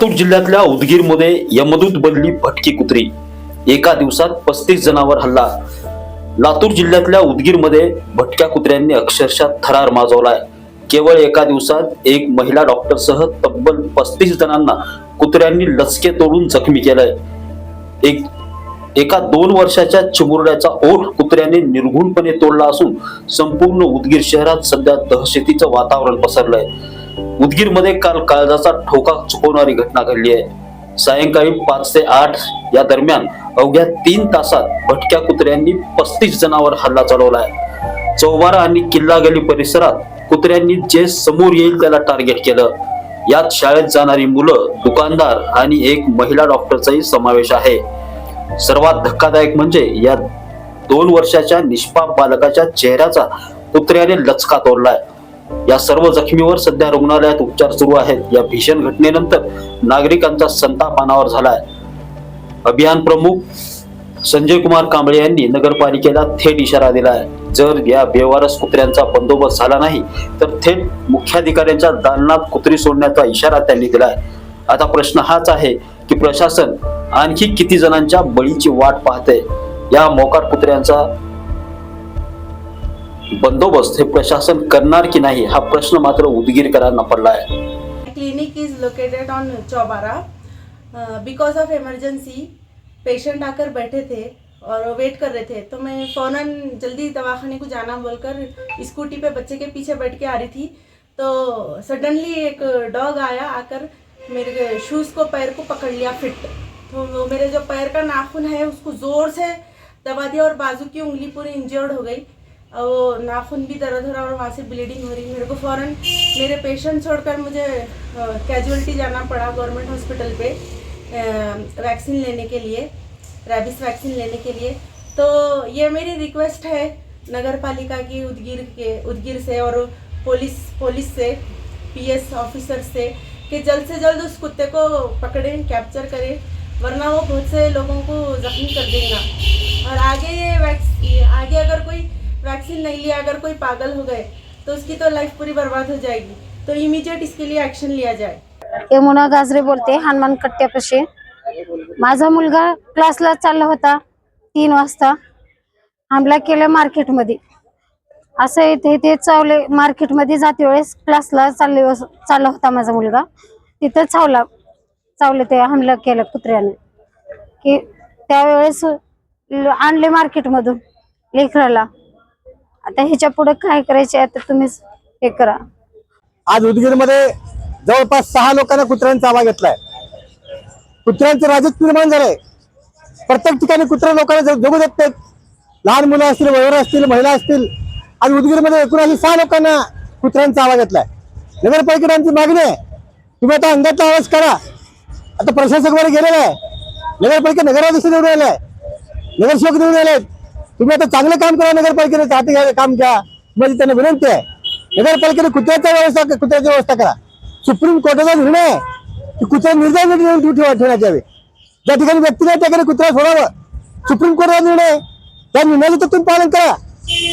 लातूर जिल्ह्यातल्या उदगीरमध्ये यमदूत बनली भटकी कुत्री. एका दिवसात 35 जणांवर हल्ला. लातूर जिल्ह्यातल्या उदगीरमध्ये भटक्या कुत्र्यांनी अक्षरशः थरार माजवलाय. केवळ एका दिवसात एक महिला डॉक्टरसह तब्बल 35 जणांना कुत्र्यांनी लचके तोडून जखमी केलंय. एका 2 वर्षाच्या चिमुरड्याचा ओठ कुत्र्याने निर्घुणपणे तोडला असून संपूर्ण उदगीर शहरात सध्या दहशतीचं वातावरण पसरलंय. उदगीरमध्ये काल काळजाचा ठोका चुकवणारी घटना घडली आहे. सायंकाळी 5 ते 8 या दरम्यान अवघ्या 3 तासात भटक्या कुत्र्यांनी 35 जणांवर हल्ला चालवलाय. चौबारा आणि किल्ला गली परिसरात कुत्र्यांनी जे समोर येईल त्याला टार्गेट केलं. यात शाळेत जाणारी मुलं, दुकानदार आणि एक महिला डॉक्टरचाही समावेश आहे. सर्वात धक्कादायक म्हणजे या 2 वर्षाच्या निष्पाप बालकाच्या चेहऱ्याचा कुत्र्याने लचका तोडलाय. या सर्व जखमीवर सध्या रुग्णालयात उपचार सुरू आहेत. या भीषण घटनेनंतर नागरिकांचा संताप अनावर झालाय. अभियान प्रमुख संजय कुमार कांबळे यांनी नगरपालिकेला थेट इशारा दिलाय. जर या बेवारस कुत्र्यांचा बंदोबस्त झाला नाही तर थेट मुख्याधिकाऱ्यांच्या दालनात कुत्री सोडण्याचा इशारा त्यांनी दिलाय. आता प्रश्न हाच आहे की प्रशासन आणखी किती जणांच्या बळीची वाट पाहते. या मोकार कुत्र्यांचा बंदोबस्त हे प्रशासन करणार की नाही हा प्रश्न मात्र उदगीरकरांना पडलाय. Clinic is located on चौबारा. Because of emergency patient आकर बैठे थे और वेट कर रहे थे, तो मैं फौरन जल्दी दवाखाने को जाना बोलकर स्कूटी पे बच्चे के पीछे बैठ के आ रही थी, तो सडनली एक डॉग आया, आकर मेरे शूज़ को, पैर को पकड़ लिया फिट. तो वो मेरे जो पैर का नाखून है उसको ज़ोर से दबा दिया और बाजू की उंगली पूरी इंजर्ड हो गई. वो नाखून भी दर्द हो रहा और वहाँ से ब्लीडिंग हो रही. मेरे को फ़ौरन मेरे पेशेंट छोड़कर मुझे कैजुअलिटी जाना पड़ा गवर्नमेंट हॉस्पिटल पे वैक्सीन लेने के लिए, रेबीज वैक्सीन लेने के लिए. तो ये मेरी रिक्वेस्ट है नगर पालिका की, उदगीर से और पुलिस से, पीएस ऑफिसर से, कि जल्द से जल्द उस कुत्ते को पकड़ें, कैप्चर करें, वरना वो बहुत से लोगों को जख्मी कर देगा. और आगे अगर कोई वैक्सीन नहीं लिया, अगर कोई पागल हो गए तो उसकी तो लाइफ पूरी बर्बाद हो जाएगी. तो इमीडिएट इसके लिए एक्शन लिया जाए. यमुना गाजरे बोलते, हनुमान कट्ट्यापाशी. माझा मुलगा क्लासला चालला होता 3 वाजता. हमला केला मार्केटमध्ये. असं इथे चावले. मार्केटमध्ये जाते वेळेस क्लासला चालला होता माझा मुलगा, तिथं चावले ते हमला केला कुत्र्याने. की त्यावेळेस आणले मार्केटमधून लेकराला. आता ह्याच्या पुढे काय करायचे आता तुम्हीच हे करा. आज उदगीरमध्ये जवळपास 6 लोकांना कुत्र्यांचा आवाज घेतलाय. कुत्र्यांचं राजकीय निर्माण झालंय. प्रत्येक ठिकाणी कुत्रे लोकांना जगू देत नाहीत. लहान मुलं असतील, वयोवृद्ध असतील, महिला असतील. आज उदगीरमध्ये एकूण 6 लोकांना कुत्र्यांचा आवाज घेतलाय. नगरपालिकेची आमची मागणी आहे, तुम्ही आता अंगाचा आवाज करा. आता प्रशासक वर गेलेला आहे. नगरपालिका नगराध्यक्ष निवडून आलाय, नगरसेवक निवडून आले. तुम्ही आता चांगलं काम करा. नगरपालिकेने हाती घ्या, काम घ्या. म्हणजे त्यांना विनंती आहे, नगरपालिकेने कुत्र्याची व्यवस्था करा. सुप्रीम कोर्टाचा निर्णय आहे की कुत्र्या निर्णय ठेवण्यात यावे. ज्या ठिकाणी व्यक्ती नाही त्या ठिकाणी कुत्रा सोडावं. सुप्रीम कोर्टाचा निर्णय, त्या निर्णयाचं तर तुम्ही पालन करा.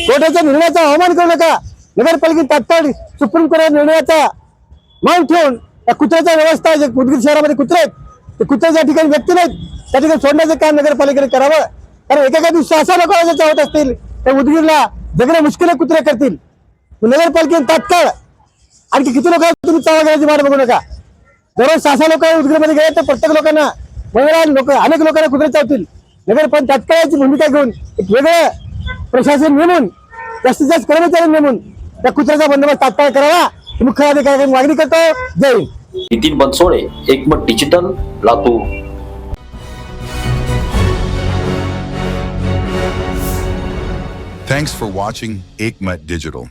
कोर्टाच्या निर्णयाचा अवमान करू नका. नगरपालिकेने तात्काळ सुप्रीम कोर्टाच्या निर्णयाचा मान ठेवून त्या कुत्र्याच्या व्यवस्था, जे उदगीर शहरामध्ये कुत्रे आहेत, ते कुत्रे ज्या ठिकाणी व्यक्ती नाहीत त्या ठिकाणी सोडण्याचं काम नगरपालिकेने करावं. कारण एका दिवशी अशा लोकांना चावत असतील त्या उदगीरला जगणं मुश्किल कुत्रे करतील. नगरपालिकेने तात्काळ आणखी किती लोक तुम्ही चावा घ्यायची वाट बघू नका. दररोज 6 लोक उदगीरमध्ये गेले तर प्रत्येक लोकांना, महिला लोक, अनेक लोकांना कुत्रे चावतील. नगरपालिका तात्काळची भूमिका घेऊन एक वेगळं प्रशासन नेमून, जास्तीत जास्त कर्मचारी नेमून त्या कुत्र्याचा बंदोबस्त तात्काळ करावा. मुख्याधिकाऱ्यांनी मागणी करतो. जय हिंद. नितीन बनसोडे, एकमत digital, Latur. Thanks for watching Ekmat Digital.